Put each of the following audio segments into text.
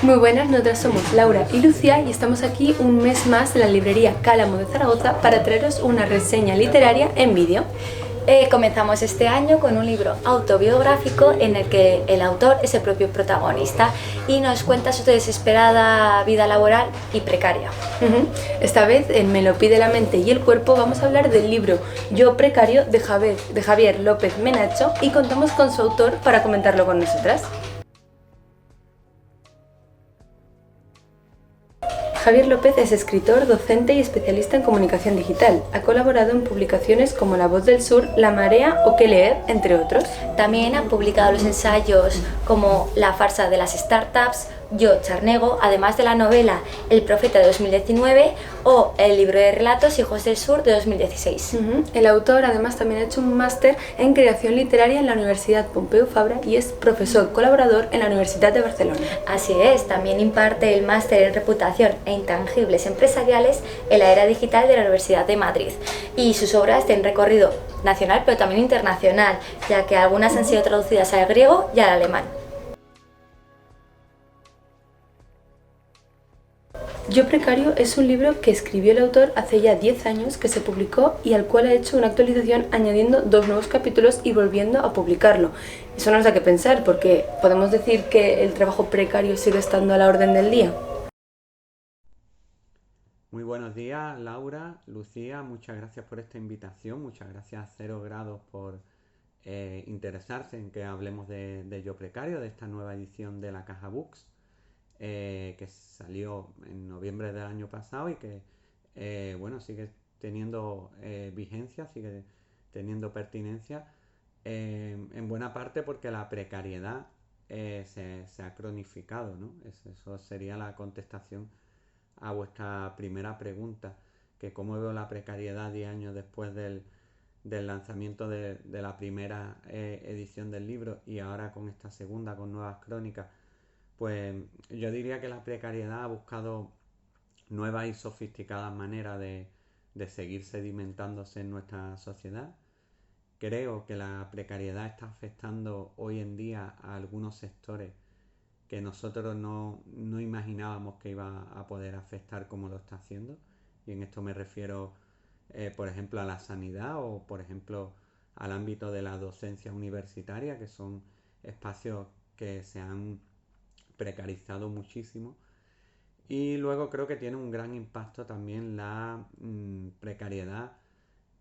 Muy buenas, nosotras somos Laura y Lucía y estamos aquí un mes más en la librería Cálamo de Zaragoza para traeros una reseña literaria en vídeo. Comenzamos este año con un libro autobiográfico en el que el autor es el propio protagonista y nos cuenta su desesperada vida laboral y precaria. Esta vez en Me lo pide la mente y el cuerpo vamos a hablar del libro Yo precario de Javier López Menacho y contamos con su autor para comentarlo con nosotras. Javier López es escritor, docente y especialista en comunicación digital. Ha colaborado en publicaciones como La Voz del Sur, La Marea o Qué leer, entre otros. También ha publicado los ensayos como La farsa de las startups, Yo charnego, además de la novela El profeta de 2019 o el libro de relatos Hijos del Sur de 2016. El autor además también ha hecho un máster en creación literaria en la Universidad Pompeu Fabra y es profesor colaborador en la Universidad de Barcelona. Así es, también imparte el máster en reputación e intangibles empresariales en la era digital de la Universidad de Madrid y sus obras tienen recorrido nacional pero también internacional, ya que algunas han sido traducidas al griego y al alemán. Yo precario es un libro que escribió el autor hace ya 10 años, que se publicó y al cual ha hecho una actualización añadiendo 2 nuevos capítulos y volviendo a publicarlo. Eso nos da que pensar, porque podemos decir que el trabajo precario sigue estando a la orden del día. Muy buenos días, Laura, Lucía, muchas gracias por esta invitación, muchas gracias a Cero Grados por interesarse en que hablemos de Yo Precario, de esta nueva edición de la Caja Books, que salió en noviembre del año pasado y que sigue teniendo vigencia, sigue teniendo pertinencia, en buena parte porque la precariedad se ha cronificado, ¿no? Eso sería la contestación a vuestra primera pregunta, que cómo veo la precariedad 10 años después del lanzamiento de la primera edición del libro y ahora con esta segunda, con nuevas crónicas. Pues yo diría que la precariedad ha buscado nuevas y sofisticadas maneras de seguir sedimentándose en nuestra sociedad. Creo que la precariedad está afectando hoy en día a algunos sectores que nosotros no imaginábamos que iba a poder afectar como lo está haciendo. Y en esto me refiero, por ejemplo, a la sanidad o, por ejemplo, al ámbito de la docencia universitaria, que son espacios que se han precarizado muchísimo. Y luego creo que tiene un gran impacto también la precariedad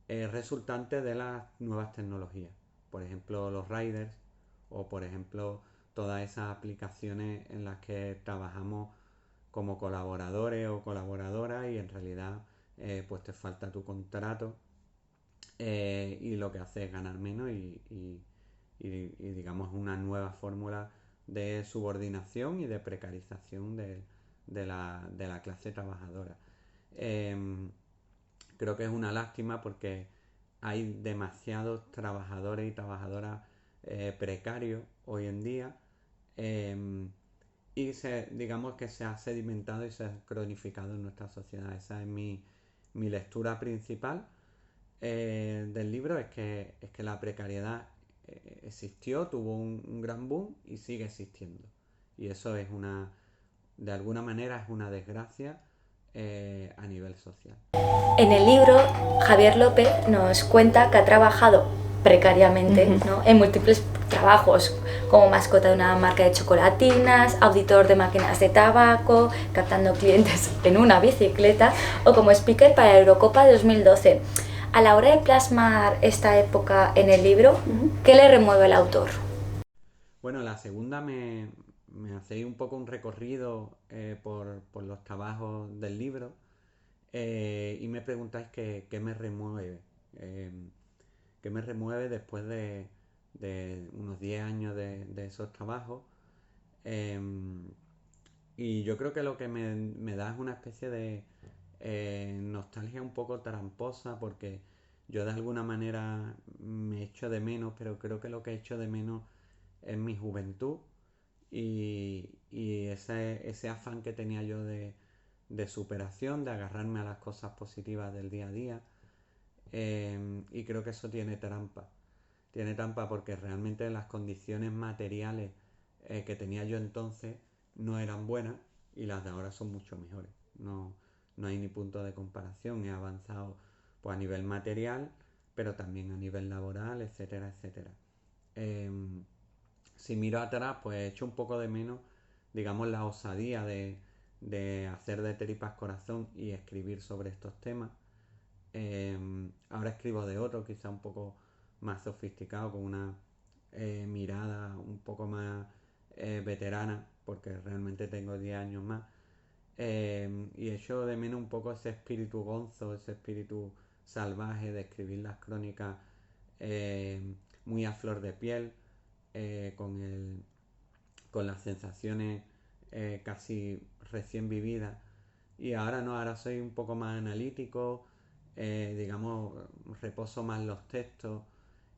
resultante de las nuevas tecnologías. Por ejemplo, los riders o por ejemplo todas esas aplicaciones en las que trabajamos como colaboradores o colaboradoras y en realidad pues te falta tu contrato y lo que hace es ganar menos y digamos una nueva fórmula de subordinación y de precarización de la clase trabajadora. Creo que es una lástima porque hay demasiados trabajadores y trabajadoras precarios hoy en día y digamos que se ha sedimentado y se ha cronificado en nuestra sociedad. Esa es mi lectura principal del libro, es que la precariedad existió, tuvo un gran boom y sigue existiendo. Y eso es de alguna manera es una desgracia a nivel social. En el libro, Javier López nos cuenta que ha trabajado precariamente, ¿no?, en múltiples trabajos, como mascota de una marca de chocolatinas, auditor de máquinas de tabaco, captando clientes en una bicicleta o como speaker para la Eurocopa de 2012. A la hora de plasmar esta época en el libro, ¿qué le remueve el autor? Bueno, la segunda me hacéis un poco un recorrido por los trabajos del libro y me preguntáis qué me remueve. ¿Qué me remueve después de unos 10 años de esos trabajos? Eh, y yo creo que lo que me da es una especie de nostalgia un poco tramposa porque yo de alguna manera me echo de menos, pero creo que lo que echo de menos es mi juventud y ese afán que tenía yo de superación, de agarrarme a las cosas positivas del día a día. Y creo que eso tiene trampa. Tiene trampa porque realmente las condiciones materiales que tenía yo entonces no eran buenas y las de ahora son mucho mejores. No hay ni punto de comparación. He avanzado pues, a nivel material, pero también a nivel laboral, etcétera, etcétera. Si miro atrás, pues he hecho un poco de menos, digamos, la osadía de hacer de tripas corazón y escribir sobre estos temas. Ahora escribo de otro, quizá un poco más sofisticado, con una mirada un poco más veterana, porque realmente tengo 10 años más. Y echo de menos un poco ese espíritu gonzo, ese espíritu salvaje de escribir las crónicas eh, muy a flor de piel, eh, con, el, con las sensaciones casi recién vividas. Y ahora no, ahora soy un poco más analítico, digamos, reposo más los textos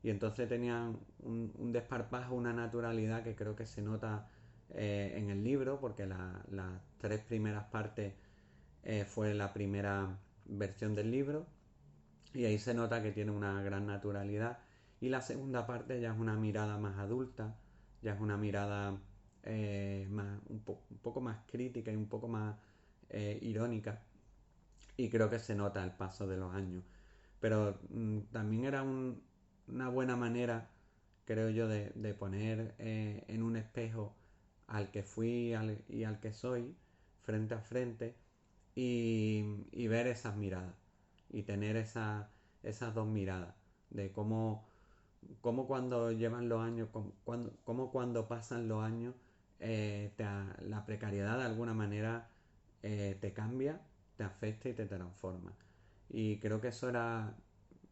y entonces tenían un desparpajo, una naturalidad que creo que se nota en el libro, porque las tres primeras partes fue la primera versión del libro y ahí se nota que tiene una gran naturalidad y la segunda parte ya es una mirada más adulta, ya es una mirada un poco más crítica y un poco más irónica y creo que se nota el paso de los años. Pero también era una buena manera, creo yo, de poner en un espejo al que fui y al que soy, frente a frente, y ver esas miradas, y tener esas dos miradas, de cómo cuando llevan los años, cómo cuando pasan los años, la precariedad de alguna manera te cambia, te afecta y te transforma. Y creo que eso era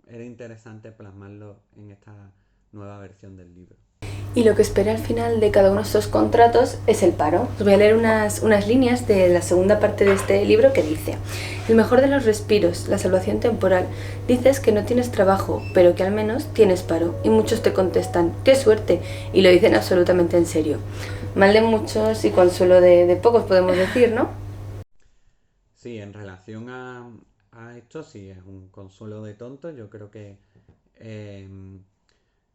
interesante plasmarlo en esta nueva versión del libro. Y lo que espera al final de cada uno de estos contratos es el paro. Os voy a leer unas líneas de la segunda parte de este libro que dice: el mejor de los respiros, la salvación temporal. Dices que no tienes trabajo, pero que al menos tienes paro. Y muchos te contestan: ¡qué suerte! Y lo dicen absolutamente en serio. Mal de muchos y consuelo de pocos, podemos decir, ¿no? Sí, en relación a esto, sí, es un consuelo de tontos. Yo creo que eh,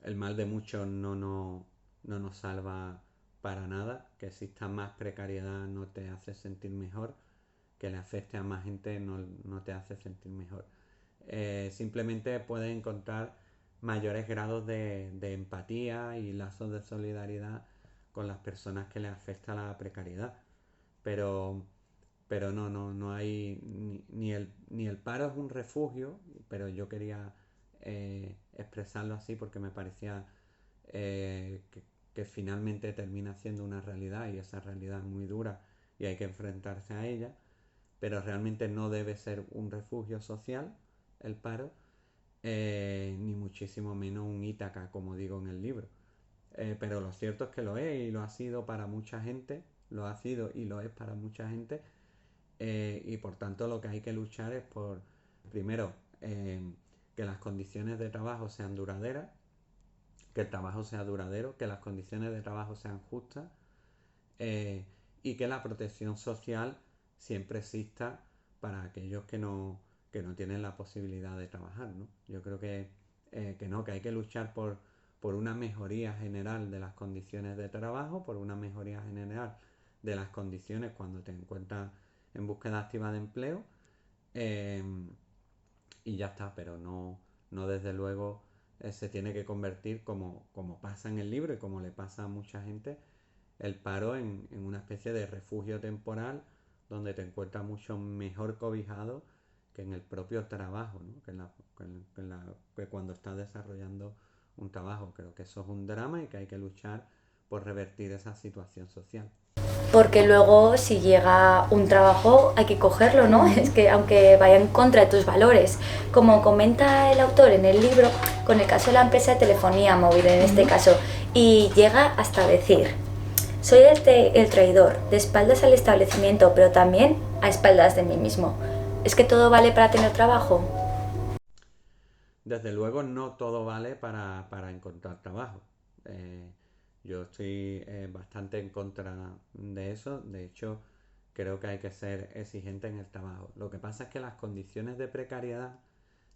el mal de muchos no nos salva para nada. Que exista más precariedad no te hace sentir mejor. Que le afecte a más gente no te hace sentir mejor. Simplemente puedes encontrar mayores grados de empatía y lazos de solidaridad con las personas que les afecta la precariedad. Pero no hay ni el paro es un refugio, pero yo quería expresarlo así porque me parecía que finalmente termina siendo una realidad y esa realidad es muy dura y hay que enfrentarse a ella, pero realmente no debe ser un refugio social el paro, ni muchísimo menos un Ítaca, como digo en el libro. Pero lo cierto es que lo es y lo ha sido para mucha gente, lo ha sido y lo es para mucha gente, y por tanto lo que hay que luchar es por, primero, que las condiciones de trabajo sean duraderas, que el trabajo sea duradero, que las condiciones de trabajo sean justas, eh, y que la protección social siempre exista para aquellos que no tienen la posibilidad de trabajar, ¿no? Yo creo que no, que hay que luchar por una mejoría general de las condiciones de trabajo, por una mejoría general de las condiciones cuando te encuentras en búsqueda activa de empleo, eh, y ya está, pero no desde luego se tiene que convertir como pasa en el libro y como le pasa a mucha gente, el paro en una especie de refugio temporal donde te encuentras mucho mejor cobijado que en el propio trabajo, ¿no? Que cuando estás desarrollando un trabajo. Creo que eso es un drama y que hay que luchar por revertir esa situación social. Porque luego si llega un trabajo hay que cogerlo, ¿no? Es que aunque vaya en contra de tus valores, como comenta el autor en el libro, con el caso de la empresa de telefonía móvil en este caso, y llega hasta decir: soy el traidor, de espaldas al establecimiento, pero también a espaldas de mí mismo. ¿Es que todo vale para tener trabajo? Desde luego no todo vale para encontrar trabajo. Eh, yo estoy bastante en contra de eso. De hecho, creo que hay que ser exigente en el trabajo. Lo que pasa es que las condiciones de precariedad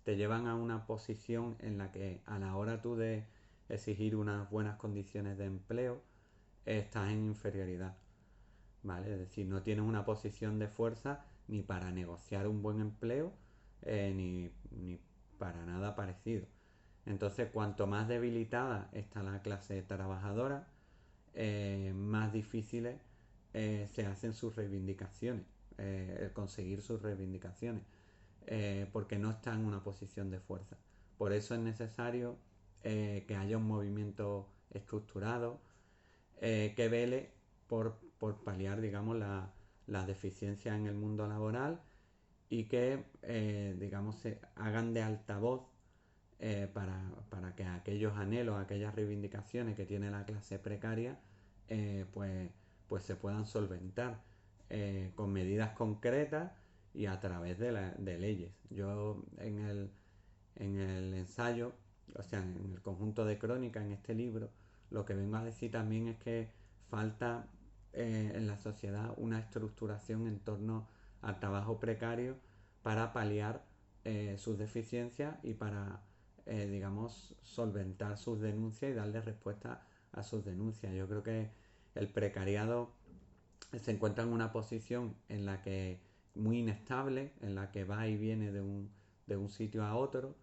te llevan a una posición en la que a la hora tú de exigir unas buenas condiciones de empleo, estás en inferioridad. ¿vale? Es decir, no tienes una posición de fuerza ni para negociar un buen empleo, ni para nada parecido. Entonces, cuanto más debilitada está la clase trabajadora, más difíciles se hacen sus reivindicaciones, el conseguir sus reivindicaciones, porque no está en una posición de fuerza. Por eso es necesario que haya un movimiento estructurado que vele por paliar, digamos, las deficiencias en el mundo laboral y que, digamos, se hagan de altavoz para que aquellos anhelos, aquellas reivindicaciones que tiene la clase precaria, pues se puedan solventar con medidas concretas y a través de leyes. Yo en el ensayo, o sea, en el conjunto de crónicas, en este libro, lo que vengo a decir también es que falta en la sociedad una estructuración en torno al trabajo precario para paliar sus deficiencias y para, digamos, solventar sus denuncias y darle respuesta a sus denuncias. Yo creo que el precariado se encuentra en una posición en la que muy inestable, en la que va y viene de un sitio a otro,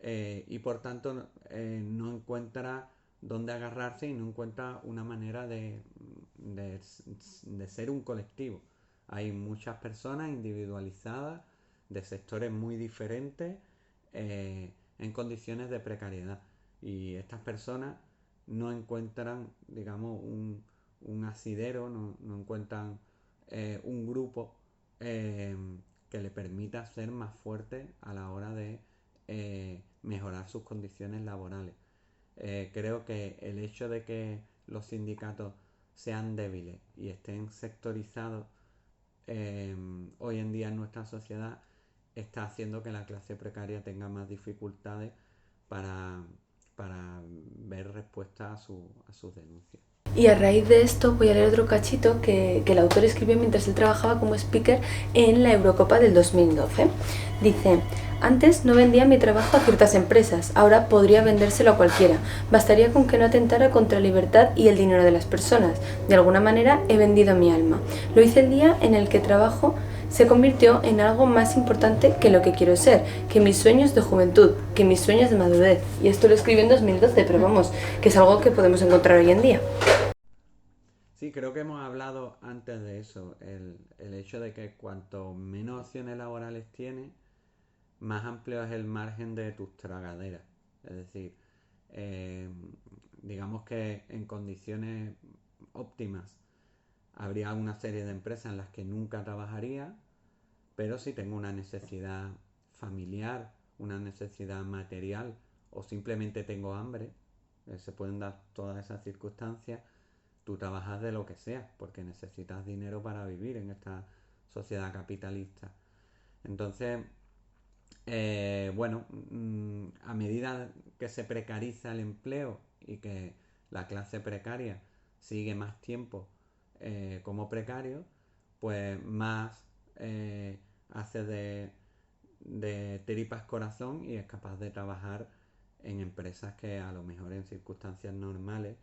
y por tanto no encuentra dónde agarrarse y no encuentra una manera de ser un colectivo. Hay muchas personas individualizadas de sectores muy diferentes en condiciones de precariedad, y estas personas no encuentran, digamos, un asidero, no encuentran un grupo eh, que le permita ser más fuerte a la hora de mejorar sus condiciones laborales. Creo que el hecho de que los sindicatos sean débiles y estén sectorizados hoy en día en nuestra sociedad está haciendo que la clase precaria tenga más dificultades para, para ver respuesta a sus denuncias. Y a raíz de esto voy a leer otro cachito que el autor escribió mientras él trabajaba como speaker en la Eurocopa del 2012. Dice: antes no vendía mi trabajo a ciertas empresas, ahora podría vendérselo a cualquiera. Bastaría con que no atentara contra la libertad y el dinero de las personas. De alguna manera he vendido mi alma. Lo hice el día en el que trabajo se convirtió en algo más importante que lo que quiero ser, que mis sueños de juventud, que mis sueños de madurez. Y esto lo escribió en 2012, pero vamos, que es algo que podemos encontrar hoy en día. Sí, creo que hemos hablado antes de eso, el hecho de que cuanto menos opciones laborales tienes, más amplio es el margen de tus tragaderas. Es decir, eh, digamos que en condiciones óptimas habría una serie de empresas en las que nunca trabajaría, pero si tengo una necesidad familiar, una necesidad material o simplemente tengo hambre, se pueden dar todas esas circunstancias, tú trabajas de lo que sea, porque necesitas dinero para vivir en esta sociedad capitalista. Entonces, bueno, a medida que se precariza el empleo y que la clase precaria sigue más tiempo como precario, pues más hace de tripas corazón y es capaz de trabajar en empresas que a lo mejor en circunstancias normales,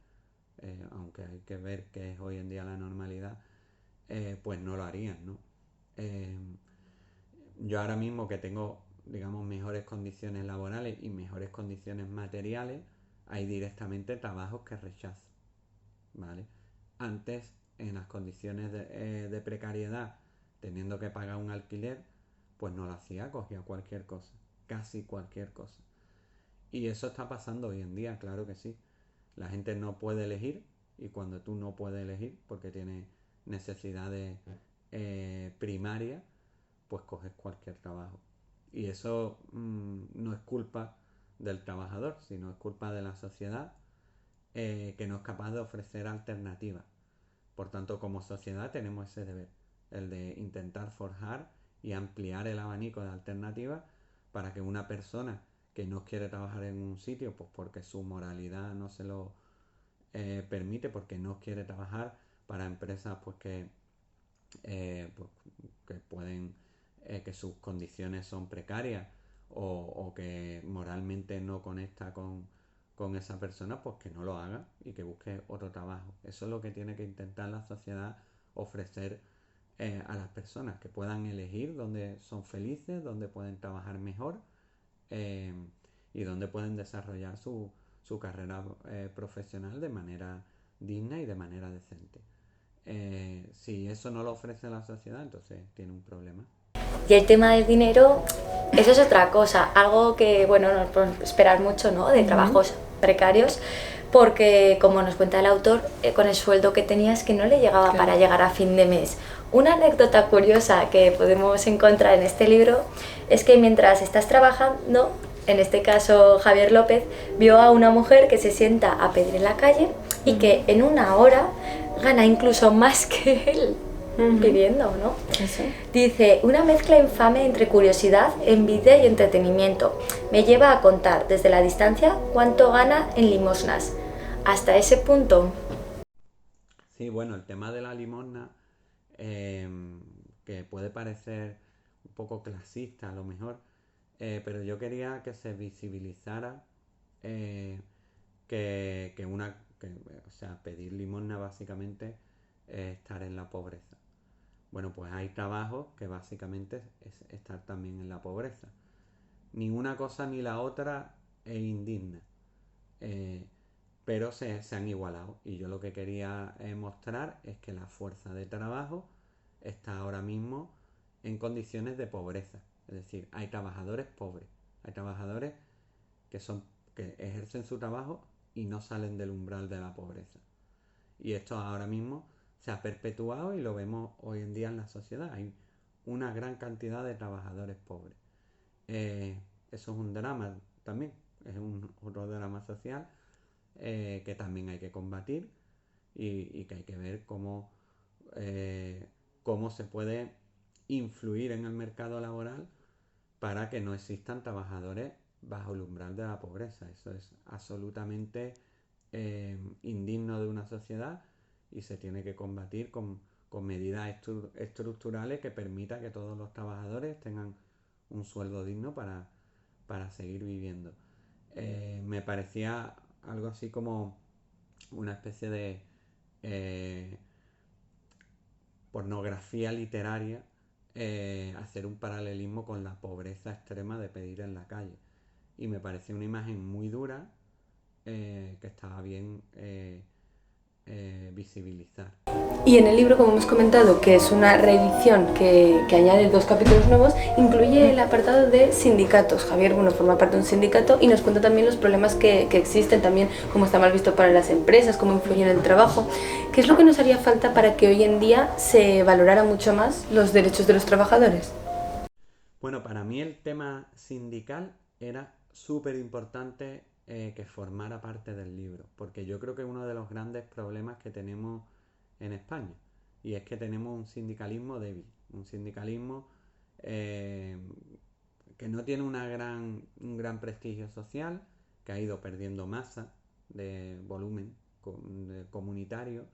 aunque hay que ver qué es hoy en día la normalidad, pues no lo harían, ¿no? Eh, yo ahora mismo que tengo, digamos, mejores condiciones laborales y mejores condiciones materiales, hay directamente trabajos que rechazo, ¿vale? Antes, en las condiciones de precariedad, teniendo que pagar un alquiler, pues no lo hacía, cogía cualquier cosa, casi cualquier cosa. Y eso está pasando hoy en día, claro que sí. La gente no puede elegir, y cuando tú no puedes elegir porque tienes necesidades primarias, pues coges cualquier trabajo. Y eso no es culpa del trabajador, sino es culpa de la sociedad que no es capaz de ofrecer alternativas. Por tanto, como sociedad tenemos ese deber, el de intentar forjar y ampliar el abanico de alternativas para que una persona que no quiere trabajar en un sitio, pues porque su moralidad no se lo permite, porque no quiere trabajar para empresas pues, que pueden, que sus condiciones son precarias o que moralmente no conecta con esa persona, pues que no lo haga y que busque otro trabajo. Eso es lo que tiene que intentar la sociedad ofrecer a las personas, que puedan elegir dónde son felices, dónde pueden trabajar mejor eh, y dónde pueden desarrollar su carrera profesional de manera digna y de manera decente. Si eso no lo ofrece la sociedad, entonces tiene un problema. Y el tema del dinero, eso es otra cosa, algo que, bueno, no podemos esperar mucho, ¿no?, de trabajos precarios, porque, como nos cuenta el autor, con el sueldo que tenías que no le llegaba para llegar a fin de mes. Una anécdota curiosa que podemos encontrar en este libro es que mientras estás trabajando, en este caso Javier López, vio a una mujer que se sienta a pedir en la calle y que en una hora gana incluso más que él pidiendo, ¿no? Eso. Dice, una mezcla infame entre curiosidad, envidia y entretenimiento. Me lleva a contar desde la distancia cuánto gana en limosnas. Hasta ese punto. Sí, bueno, el tema de la limosna, que puede parecer un poco clasista a lo mejor, pero yo quería que se visibilizara eh, o sea, pedir limosna básicamente es estar en la pobreza. Bueno, pues hay trabajos que básicamente es estar también en la pobreza. Ni una cosa ni la otra es indigna, eh, pero se han igualado. Y yo lo que quería mostrar es que la fuerza de trabajo está ahora mismo en condiciones de pobreza. Es decir, hay trabajadores pobres, hay trabajadores que que ejercen su trabajo y no salen del umbral de la pobreza. Y esto ahora mismo se ha perpetuado y lo vemos hoy en día en la sociedad. Hay una gran cantidad de trabajadores pobres. Eso es un drama también, es otro drama social que también hay que combatir y que hay que ver cómo se puede influir en el mercado laboral para que no existan trabajadores bajo el umbral de la pobreza. Eso es absolutamente indigno de una sociedad y se tiene que combatir con medidas estructurales que permitan que todos los trabajadores tengan un sueldo digno para seguir viviendo. Me parecía algo así como una especie de eh, pornografía literaria, hacer un paralelismo con la pobreza extrema de pedir en la calle. Y me pareció una imagen muy dura que estaba bien visibilizar. Y en el libro, como hemos comentado, que es una reedición que añade 2 capítulos nuevos, incluye el apartado de sindicatos. Javier, bueno, forma parte de un sindicato y nos cuenta también los problemas que existen, también cómo está mal visto para las empresas, cómo influye en el trabajo. ¿Qué es lo que nos haría falta para que hoy en día se valorara mucho más los derechos de los trabajadores? Bueno, para mí el tema sindical era súper importante que formara parte del libro, porque yo creo que es uno de los grandes problemas que tenemos en España, y es que tenemos un sindicalismo débil, un sindicalismo eh, que no tiene un gran prestigio social, que ha ido perdiendo masa de volumen comunitario,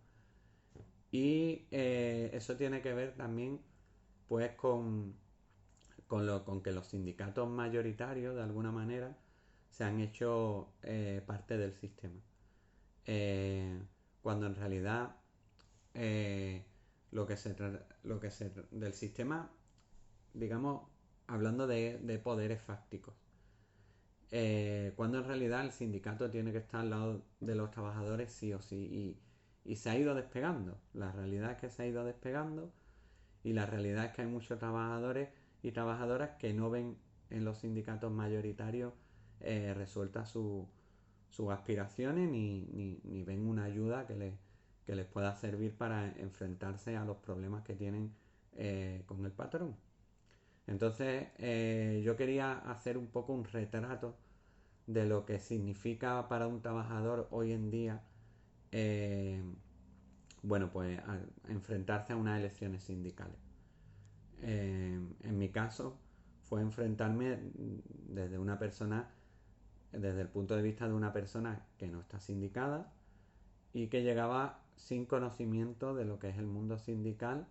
y eso tiene que ver también pues con que los sindicatos mayoritarios de alguna manera se han hecho parte del sistema. Eh, Cuando en realidad eh, lo que se del sistema, digamos, hablando de poderes fácticos, cuando en realidad el sindicato tiene que estar al lado de los trabajadores sí o sí, y se ha ido despegando. La realidad es que se ha ido despegando y la realidad es que hay muchos trabajadores y trabajadoras que no ven en los sindicatos mayoritarios resueltas sus aspiraciones ni ven una ayuda que les pueda servir para enfrentarse a los problemas que tienen con el patrón. Entonces yo quería hacer un poco un retrato de lo que significa para un trabajador hoy en día eh, bueno, pues a enfrentarse a unas elecciones sindicales. En mi caso fue enfrentarme desde el punto de vista de una persona que no está sindicada y que llegaba sin conocimiento de lo que es el mundo sindical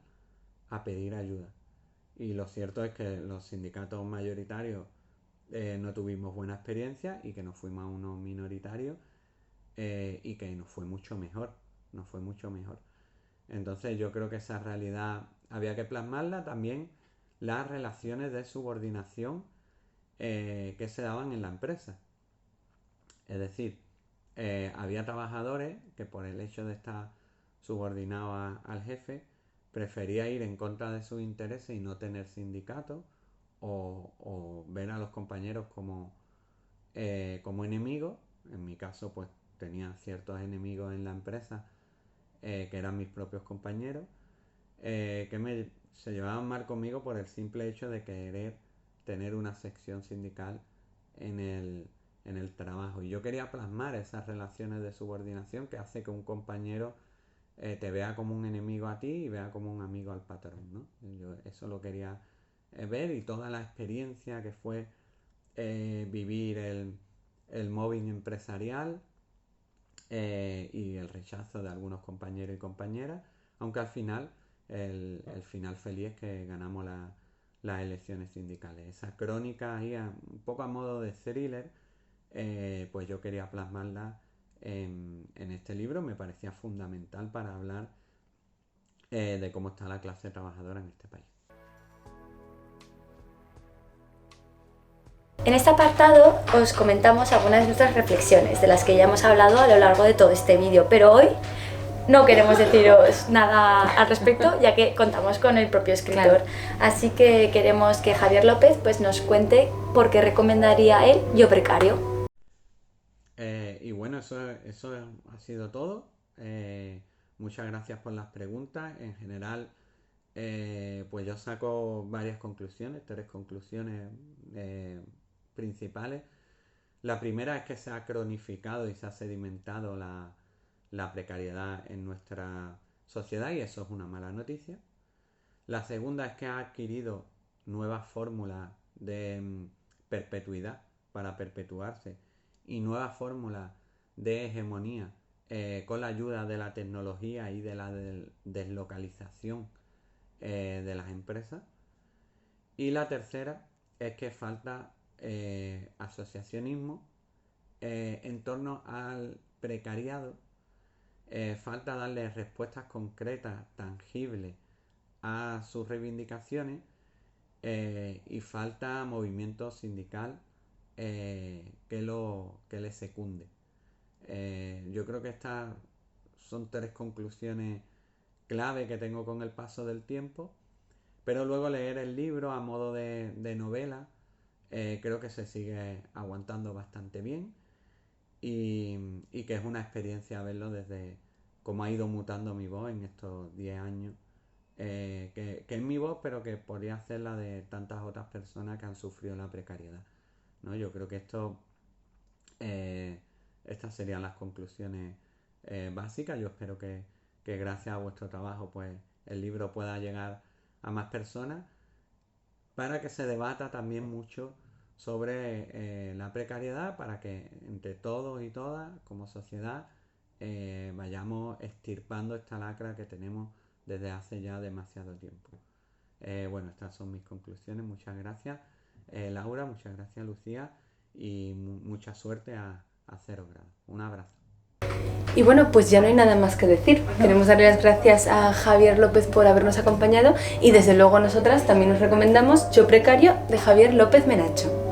a pedir ayuda. Y lo cierto es que los sindicatos mayoritarios no tuvimos buena experiencia y que nos fuimos a unos minoritarios y que nos fue mucho mejor. Entonces yo creo que esa realidad había que plasmarla, también las relaciones de subordinación que se daban en la empresa. Es decir, había trabajadores que por el hecho de estar subordinados al jefe prefería ir en contra de sus intereses y no tener sindicato o ver a los compañeros como enemigos. En mi caso pues tenía ciertos enemigos en la empresa que eran mis propios compañeros, se llevaban mal conmigo por el simple hecho de querer tener una sección sindical en el trabajo. Y yo quería plasmar esas relaciones de subordinación que hace que un compañero te vea como un enemigo a ti y vea como un amigo al patrón, ¿no? Yo eso lo quería ver, y toda la experiencia que fue vivir el mobbing empresarial y el rechazo de algunos compañeros y compañeras, aunque al final el final feliz es que ganamos las elecciones sindicales. Esa crónica ahí, un poco a modo de thriller, pues yo quería plasmarla en este libro. Me parecía fundamental para hablar de cómo está la clase trabajadora en este país. En este apartado os comentamos algunas de nuestras reflexiones, de las que ya hemos hablado a lo largo de todo este vídeo, pero hoy no queremos deciros nada al respecto, ya que contamos con el propio escritor. Claro. Así que queremos que Javier López pues, nos cuente por qué recomendaría él Yo Precario. Y bueno, eso ha sido todo. Muchas gracias por las preguntas. En general, pues yo saco varias conclusiones, 3 conclusiones principales. La primera es que se ha cronificado y se ha sedimentado la precariedad en nuestra sociedad, y eso es una mala noticia. La segunda es que ha adquirido nuevas fórmulas de perpetuidad para perpetuarse y nuevas fórmulas de hegemonía con la ayuda de la tecnología y de la deslocalización de las empresas. Y la tercera es que falta asociacionismo en torno al precariado. Falta darle respuestas concretas, tangibles a sus reivindicaciones, y falta movimiento sindical que le secunde. Yo creo que estas son 3 conclusiones clave que tengo con el paso del tiempo, pero luego leer el libro a modo de novela creo que se sigue aguantando bastante bien, y que es una experiencia verlo desde cómo ha ido mutando mi voz en estos 10 años, que es mi voz, pero que podría ser la de tantas otras personas que han sufrido la precariedad, ¿no? Yo creo que estas serían las conclusiones básicas. Yo espero que gracias a vuestro trabajo pues el libro pueda llegar a más personas, para que se debata también mucho sobre la precariedad, para que entre todos y todas como sociedad vayamos extirpando esta lacra que tenemos desde hace ya demasiado tiempo. Bueno, estas son mis conclusiones. Muchas gracias Laura, muchas gracias Lucía, y mucha suerte a 0 grados. Un abrazo. Y bueno, pues ya no hay nada más que decir. Queremos darle las gracias a Javier López por habernos acompañado, y desde luego nosotras también os recomendamos Yo Precario de Javier López Menacho.